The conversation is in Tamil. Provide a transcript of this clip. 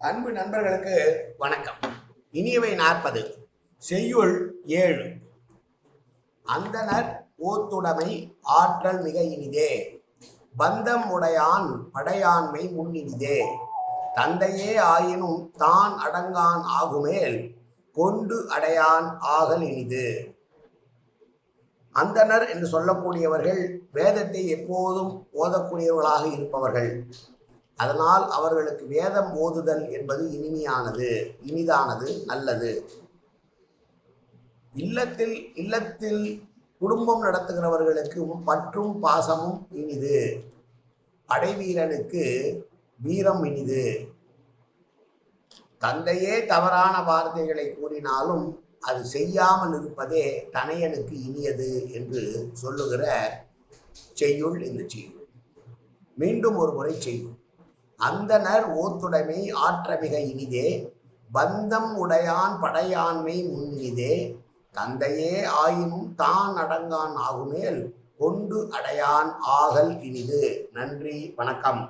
அன்பு நண்பர்களுக்கு வணக்கம். இனியவை 40. செய்யுள் 7. அந்தணர் ஓத்துடைமை ஆற்றல் மிக இனிதே, பந்தம் உடையான் படையாண்மை முன்னினிதே, தந்தையே ஆயினும் தான் அடங்கான் ஆகுமேல் கொண்டு அடையான் ஆகல் இனிது. அந்தணர் என்று சொல்லக்கூடியவர்கள் வேதத்தை எப்போதும் ஓதக்கூடியவர்களாக இருப்பவர்கள். அதனால் அவர்களுக்கு வேதம் ஓதுதல் என்பது இனிதானது, நல்லது. இல்லத்தில் குடும்பம் நடத்துகிறவர்களுக்கு பற்றும் பாசமும் இனிது. படைவீரனுக்கு வீரம் இனிது. தந்தையே தவறான வார்த்தைகளை கூறினாலும் அது செய்யாமல் இருப்பதே தனையனுக்கு இனியது என்று சொல்லுகிற செய்யுள் இந்த செய்யுள். மீண்டும் ஒரு முறை செய்யுள். அந்தணர் ஓத்துடைமை ஆற்றமிக இனிதே, பந்தம் உடையான் படையாண்மை முன்னினிதே, தந்தையே ஆயினும் தான் அடங்கான் ஆகுமேல் கொண்டு அடையான் ஆகல் இனிது. நன்றி, வணக்கம்.